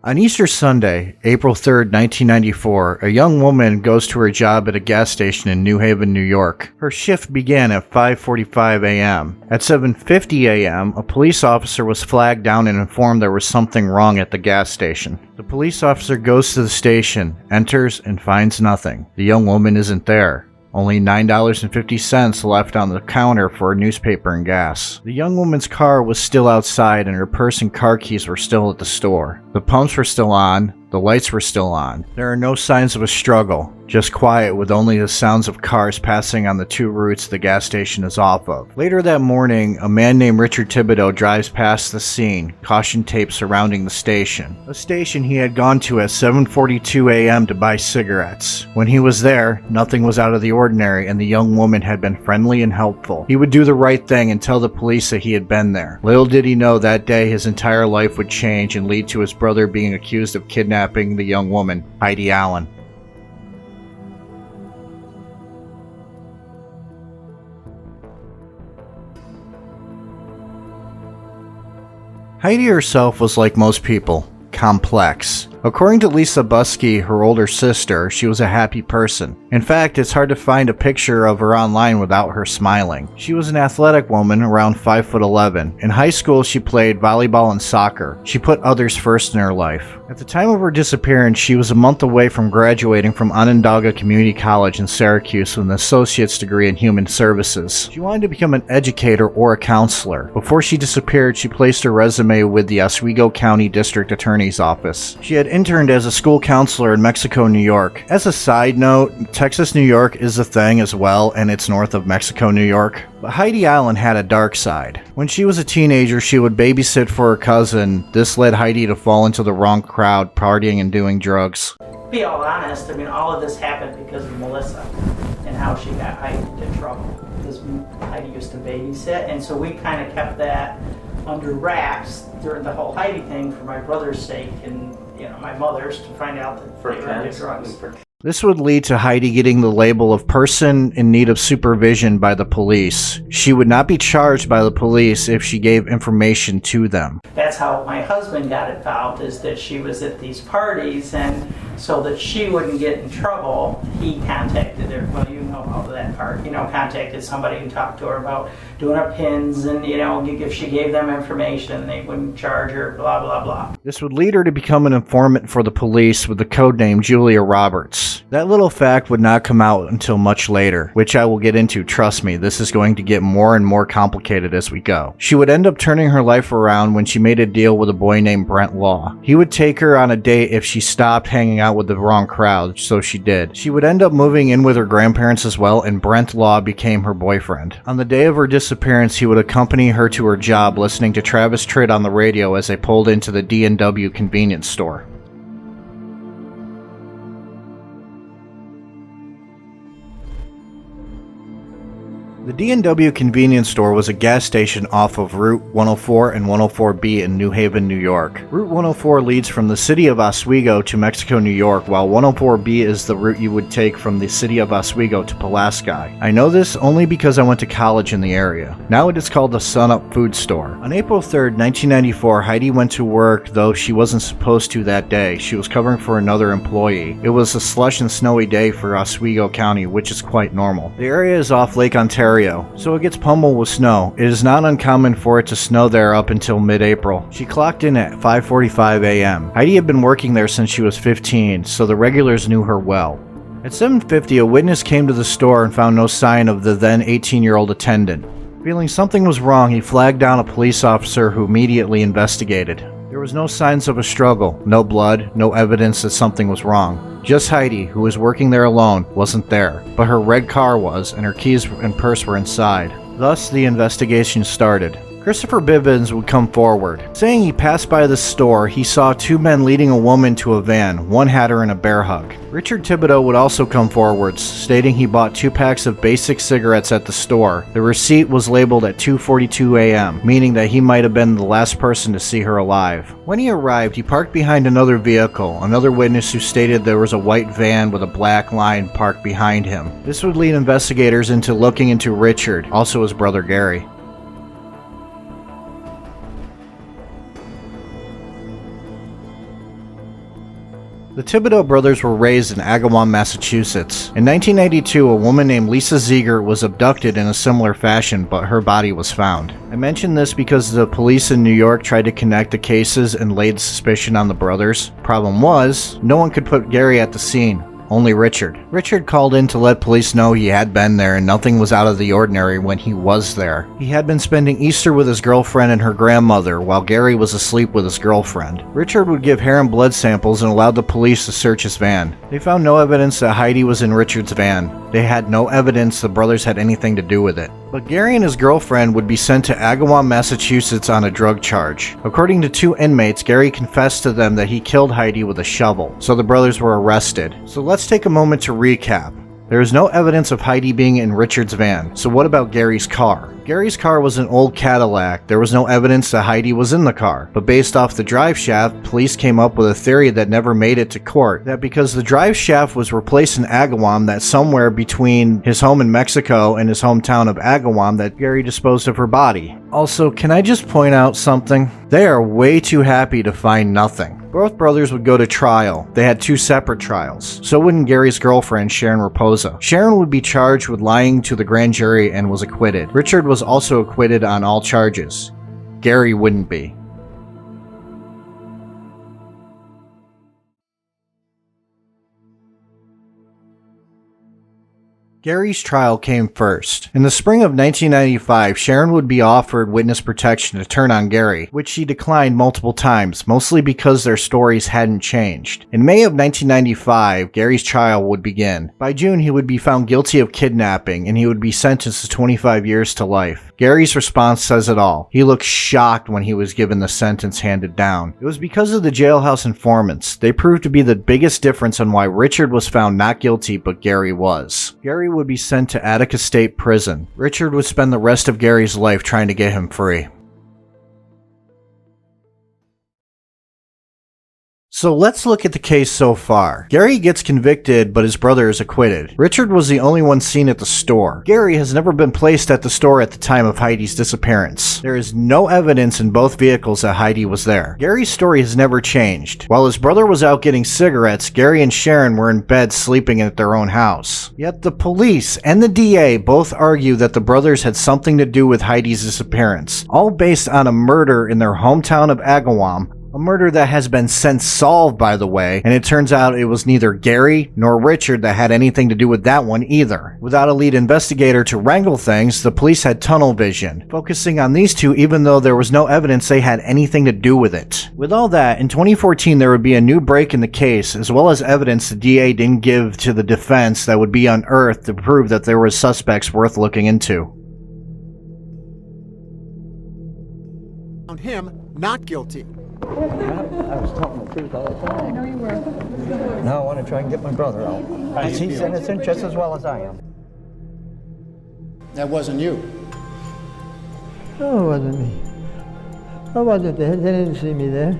On Easter Sunday, April 3rd, 1994, a young woman goes to her job at a gas station in New Haven, New York. Her shift began at 5:45 a.m. At 7:50 a.m., a police officer was flagged down and informed there was something wrong at the gas station. The police officer goes to the station, enters, and finds nothing. The young woman isn't there. Only $9.50 left on the counter for a newspaper and gas. The young woman's car was still outside and her purse and car keys were still at the store. The pumps were still on, the lights were still on. There are no signs of a struggle, just quiet with only the sounds of cars passing on the two routes the gas station is off of. Later that morning, a man named Richard Thibodeau drives past the scene, caution tape surrounding the station. A station he had gone to at 7:42 a.m. to buy cigarettes. When he was there, nothing was out of the ordinary and the young woman had been friendly and helpful. He would do the right thing and tell the police that he had been there. Little did he know that day his entire life would change and lead to his brother being accused of kidnapping the young woman, Heidi Allen. Heidi herself was like most people, complex. According to Lisa Buskey, her older sister, she was a happy person. In fact, it's hard to find a picture of her online without her smiling. She was an athletic woman, around 5'11". In high school, she played volleyball and soccer. She put others first in her life. At the time of her disappearance, she was a month away from graduating from Onondaga Community College in Syracuse with an associate's degree in human services. She wanted to become an educator or a counselor. Before she disappeared, she placed her resume with the Oswego County District Attorney's Office. She had interned as a school counselor in Mexico, New York. As a side note, Texas, New York is a thing as well, and it's north of Mexico, New York. But Heidi Allen had a dark side. When she was a teenager, she would babysit for her cousin. This led Heidi to fall into the wrong crowd, partying and doing drugs. To be all honest, I mean, all of this happened because of Melissa and how she got Heidi into trouble. Because Heidi used to babysit, and so we kind of kept that under wraps during the whole Heidi thing for my brother's sake and my mother's, to find out that they were into drugs. This would lead to Heidi getting the label of person in need of supervision by the police. She would not be charged by the police if she gave information to them. That's how my husband got involved, is that she was at these parties, and so that she wouldn't get in trouble, he contacted her. Well, you know all of that part. Contacted somebody and talked to her about doing her pins, and if she gave them information, they wouldn't charge her, blah, blah, blah. This would lead her to become an informant for the police with the codename Julia Roberts. That little fact would not come out until much later, which I will get into. Trust me, this is going to get more and more complicated as we go. She would end up turning her life around when she made a deal with a boy named Brent Law. He would take her on a date if she stopped hanging out with the wrong crowd, so she did. She would end up moving in with her grandparents as well, and Brent Law became her boyfriend. On the day of her disappearance, he would accompany her to her job, listening to Travis Tritt on the radio as they pulled into the D&W convenience store. The D&W convenience store was a gas station off of Route 104 and 104B in New Haven, New York. Route 104 leads from the city of Oswego to Mexico, New York, while 104B is the route you would take from the city of Oswego to Pulaski. I know this only because I went to college in the area. Now it is called the Sun Up Food Store. On April 3rd, 1994, Heidi went to work, though she wasn't supposed to that day. She was covering for another employee. It was a slush and snowy day for Oswego County, which is quite normal. The area is off Lake Ontario, so it gets pummeled with snow. It is not uncommon for it to snow there up until mid-April. She clocked in at 5:45 a.m. Heidi had been working there since she was 15, so the regulars knew her well. At 7:50, a witness came to the store and found no sign of the then 18-year-old attendant. Feeling something was wrong, he flagged down a police officer who immediately investigated. There was no signs of a struggle, no blood, no evidence that something was wrong. Just Heidi, who was working there alone, wasn't there, but her red car was, and her keys and purse were inside. Thus, the investigation started. Christopher Bivens would come forward, saying he passed by the store. He saw two men leading a woman to a van. One had her in a bear hug. Richard Thibodeau would also come forwards, stating he bought 2 packs of basic cigarettes at the store. The receipt was labeled at 2:42 a.m., meaning that he might have been the last person to see her alive. When he arrived, he parked behind another vehicle, another witness who stated there was a white van with a black line parked behind him. This would lead investigators into looking into Richard, also his brother Gary. The Thibodeau brothers were raised in Agawam, Massachusetts. In 1992, a woman named Lisa Ziegert was abducted in a similar fashion, but her body was found. I mention this because the police in New York tried to connect the cases and laid suspicion on the brothers. Problem was, no one could put Gary at the scene. Only Richard. Richard called in to let police know he had been there and nothing was out of the ordinary when he was there. He had been spending Easter with his girlfriend and her grandmother while Gary was asleep with his girlfriend. Richard would give hair and blood samples and allowed the police to search his van. They found no evidence that Heidi was in Richard's van. They had no evidence the brothers had anything to do with it. But Gary and his girlfriend would be sent to Agawam, Massachusetts on a drug charge. According to 2 inmates, Gary confessed to them that he killed Heidi with a shovel, so the brothers were arrested. So let's take a moment to recap. There is no evidence of Heidi being in Richard's van, so what about Gary's car? Gary's car was an old Cadillac. There was no evidence that Heidi was in the car, but based off the drive shaft, police came up with a theory that never made it to court, that because the drive shaft was replaced in Agawam, that somewhere between his home in Mexico and his hometown of Agawam, that Gary disposed of her body. Also, can I just point out something? They are way too happy to find nothing. Both brothers would go to trial. They had 2 separate trials. So wouldn't Gary's girlfriend, Sharon Raposa. Sharon would be charged with lying to the grand jury and was acquitted. Richard was also acquitted on all charges. Gary wouldn't be. Gary's trial came first. In the spring of 1995, Sharon would be offered witness protection to turn on Gary, which she declined multiple times, mostly because their stories hadn't changed. In May of 1995, Gary's trial would begin. By June, he would be found guilty of kidnapping, and he would be sentenced to 25 years to life. Gary's response says it all. He looked shocked when he was given the sentence handed down. It was because of the jailhouse informants. They proved to be the biggest difference on why Richard was found not guilty, but Gary was. Gary would be sent to Attica State Prison. Richard would spend the rest of Gary's life trying to get him free. So let's look at the case so far. Gary gets convicted, but his brother is acquitted. Richard was the only one seen at the store. Gary has never been placed at the store at the time of Heidi's disappearance. There is no evidence in both vehicles that Heidi was there. Gary's story has never changed. While his brother was out getting cigarettes, Gary and Sharon were in bed sleeping at their own house. Yet the police and the DA both argue that the brothers had something to do with Heidi's disappearance, all based on a murder in their hometown of Agawam. A murder that has been since solved, by the way, and it turns out it was neither Gary nor Richard that had anything to do with that one either. Without a lead investigator to wrangle things, the police had tunnel vision, focusing on these two even though there was no evidence they had anything to do with it. With all that, in 2014 there would be a new break in the case, as well as evidence the DA didn't give to the defense that would be unearthed to prove that there were suspects worth looking into. Found him not guilty. I was telling the truth all the time. I know you were. Now I want to try and get my brother out. He's innocent just as well as I am. That wasn't you. No, it wasn't me. I wasn't there. They didn't see me there.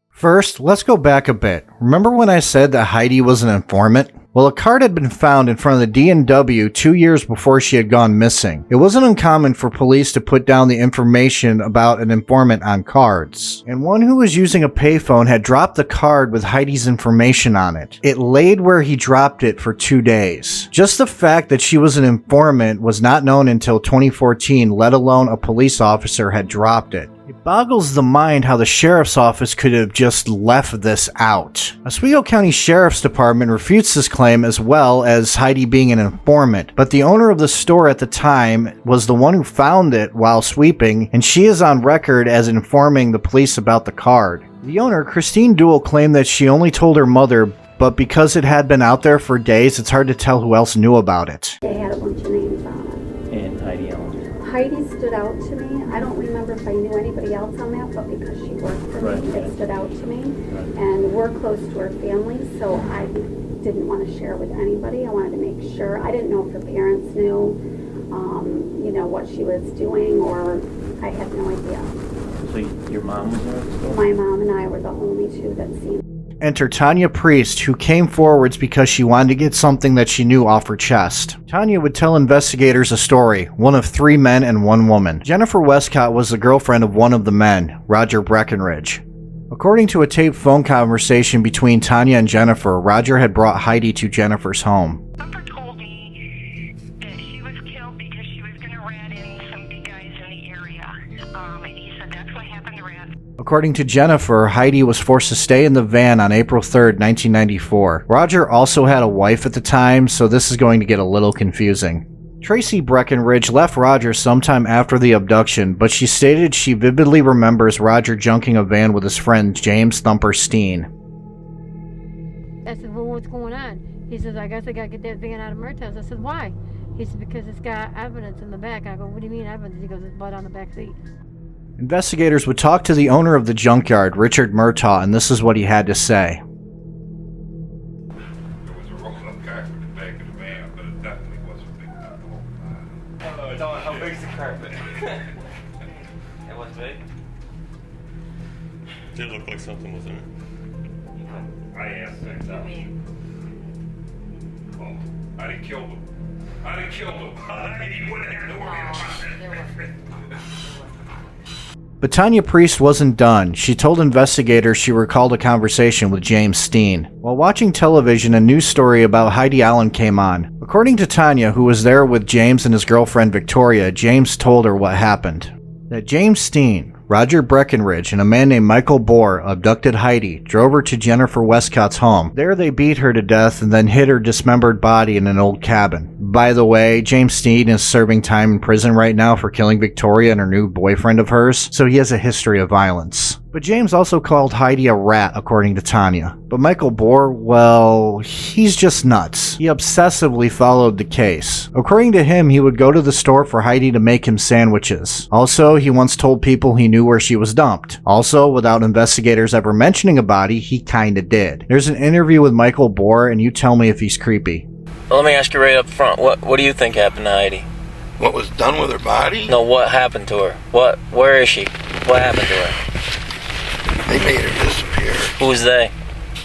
First, let's go back a bit. Remember when I said that Heidi was an informant? Well, a card had been found in front of the D&W 2 years before she had gone missing. It wasn't uncommon for police to put down the information about an informant on cards. And one who was using a payphone had dropped the card with Heidi's information on it. It laid where he dropped it for 2 days. Just the fact that she was an informant was not known until 2014, let alone a police officer had dropped it. It boggles the mind how the sheriff's office could have just left this out. Oswego County Sheriff's Department refutes this claim as well as Heidi being an informant, but the owner of the store at the time was the one who found it while sweeping, and she is on record as informing the police about the card. The owner, Christine Duell, claimed that she only told her mother, but because it had been out there for days, it's hard to tell who else knew about it. They had a bunch of names on it. And Heidi Allen. Heidi stood out to me. I don't remember if I knew anybody else on that, but because she worked for me, it stood out to me. And we're close to her family, so I didn't want to share with anybody. I wanted to make sure. I didn't know if her parents knew, what she was doing, or I had no idea. So your mom was there at the store? My mom and I were the only two that seen. Enter Tanya Priest, who came forwards because she wanted to get something that she knew off her chest. Tanya would tell investigators a story, one of 3 men and 1 woman. Jennifer Westcott was the girlfriend of one of the men, Roger Breckenridge. According to a taped phone conversation between Tanya and Jennifer, Roger had brought Heidi to Jennifer's home. Thumper told me that she was killed because she was going to rat in some big guys in the area. He said that's what happened to rat. According to Jennifer, Heidi was forced to stay in the van on April 3rd, 1994. Roger also had a wife at the time, so this is going to get a little confusing. Tracy Breckenridge left Roger sometime after the abduction, but she stated she vividly remembers Roger junking a van with his friend James Thumper Steen. I said, well, what's going on? He says, I guess I got to get that van out of Murtaugh's. I said, why? He said, because it's got evidence in the back. I go, what do you mean evidence? He goes, it's blood on the back seat. Investigators would talk to the owner of the junkyard, Richard Murtaugh, and this is what he had to say. How big is the carpet? It was big? Did look like something was in it. I asked that. Oh, I didn't kill him. I didn't kill him. He wouldn't have to worry about it. But Tanya Priest wasn't done. She told investigators she recalled a conversation with James Steen. While watching television, a news story about Heidi Allen came on. According to Tanya, who was there with James and his girlfriend Victoria, James told her what happened. That James Steen, Roger Breckenridge, and a man named Michael Bohr abducted Heidi, drove her to Jennifer Westcott's home. There they beat her to death and then hid her dismembered body in an old cabin. By the way, James Steen is serving time in prison right now for killing Victoria and her new boyfriend of hers, so he has a history of violence. But James also called Heidi a rat, according to Tanya. But Michael Bohr, well, he's just nuts. He obsessively followed the case. According to him, he would go to the store for Heidi to make him sandwiches. Also, he once told people he knew where she was dumped. Also, without investigators ever mentioning a body, he kinda did. There's an interview with Michael Bohr, and you tell me if he's creepy. Well, let me ask you right up front. What do you think happened to Heidi? What was done with her body? No, what happened to her? Where is she? What happened to her? They made her disappear. Who's they?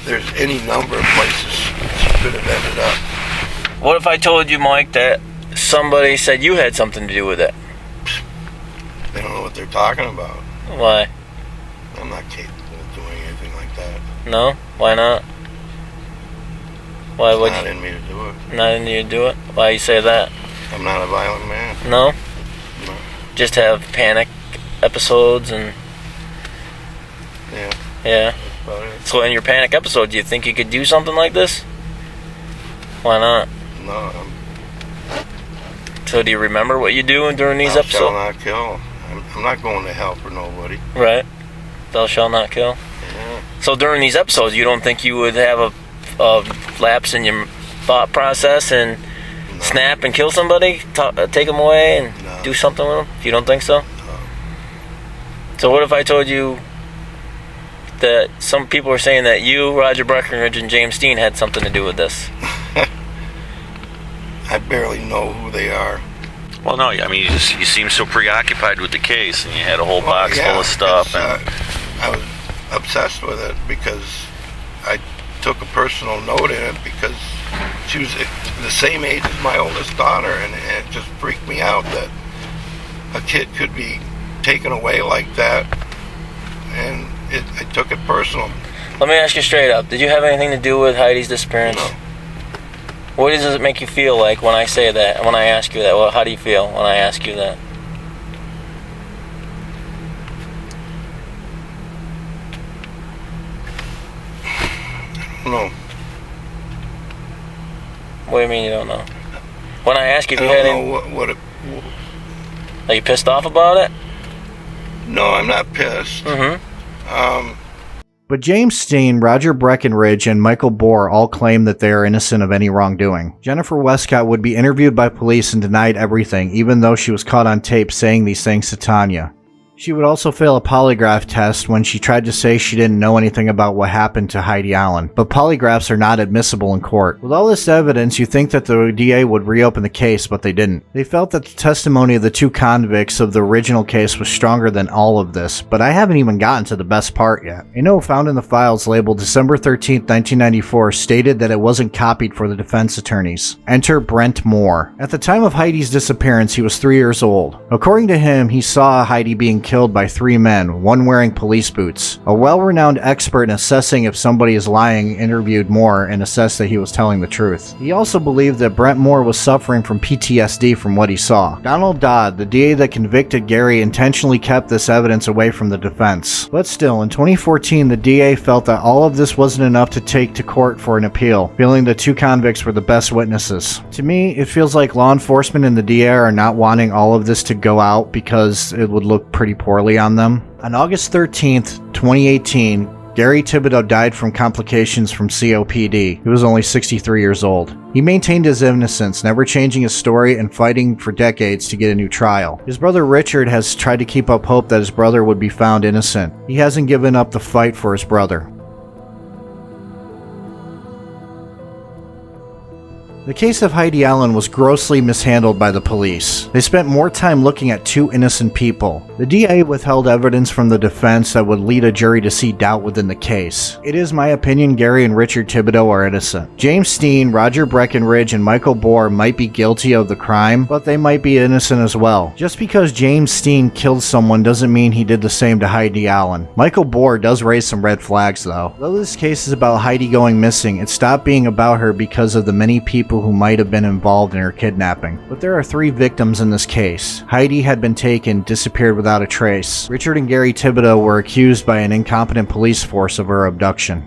There's any number of places she could have ended up. What if I told you, Mike, that somebody said you had something to do with it? They don't know what they're talking about. Why? I'm not capable of doing anything like that. No? Why not? Why would It's you? not in me to do it. Not in you to do it? Why you say that? I'm not a violent man. No? No. Just have panic episodes and... Yeah. Yeah. That's about it. So in your panic episode, do you think you could do something like this? Why not? No, So do you remember what you do during these thou shall episodes? not kill. I'm not going to hell for nobody. Right. Thou shalt not kill. Yeah. So during these episodes, you don't think you would have a lapse in your thought process and snap and kill somebody? Take them away and do something with them? You don't think so? No. So what if I told you that some people are saying that you, Roger Breckenridge, and James Steen had something to do with this? I barely know who they are. Well, no, I mean, you seem so preoccupied with the case, and you had a whole box full of stuff. And I was obsessed with it because I took a personal note in it because she was the same age as my oldest daughter, and it just freaked me out that a kid could be taken away like that, and I took it personal. Let me ask you straight up. Did you have anything to do with Heidi's disappearance? No. What does it make you feel like when I say that, when I ask you that? Well, how do you feel when I ask you that? No. What do you mean you don't know? When I ask you if you I had don't any... know what Are you pissed off about it? No, I'm not pissed. But James Steen, Roger Breckenridge, and Michael Bohr all claim that they are innocent of any wrongdoing. Jennifer Westcott would be interviewed by police and denied everything, even though she was caught on tape saying these things to Tanya. She would also fail a polygraph test when she tried to say she didn't know anything about what happened to Heidi Allen, but polygraphs are not admissible in court. With all this evidence, you think that the DA would reopen the case, but they didn't. They felt that the testimony of the two convicts of the original case was stronger than all of this, but I haven't even gotten to the best part yet. A note found in the files labeled December 13, 1994 stated that it wasn't copied for the defense attorneys. Enter Brent Moore. At the time of Heidi's disappearance, he was 3 years old. According to him, he saw Heidi being killed by 3 men, one wearing police boots. A well-renowned expert in assessing if somebody is lying interviewed Moore and assessed that he was telling the truth. He also believed that Brent Moore was suffering from PTSD from what he saw. Donald Dodd, the DA that convicted Gary, intentionally kept this evidence away from the defense. But still, in 2014, the DA felt that all of this wasn't enough to take to court for an appeal, feeling the 2 convicts were the best witnesses. To me, it feels like law enforcement and the DA are not wanting all of this to go out because it would look pretty poorly on them. On August 13th, 2018, Gary Thibodeau died from complications from COPD. He was only 63 years old. He maintained his innocence, never changing his story and fighting for decades to get a new trial. His brother Richard has tried to keep up hope that his brother would be found innocent. He hasn't given up the fight for his brother. The case of Heidi Allen was grossly mishandled by the police. They spent more time looking at 2 innocent people. The DA withheld evidence from the defense that would lead a jury to see doubt within the case. It is my opinion Gary and Richard Thibodeau are innocent. James Steen, Roger Breckenridge, and Michael Bohr might be guilty of the crime, but they might be innocent as well. Just because James Steen killed someone doesn't mean he did the same to Heidi Allen. Michael Bohr does raise some red flags though. Though this case is about Heidi going missing, it stopped being about her because of the many people who might have been involved in her kidnapping. But there are 3 victims in this case. Heidi had been taken, disappeared without a trace. Richard and Gary Thibodeau were accused by an incompetent police force of her abduction.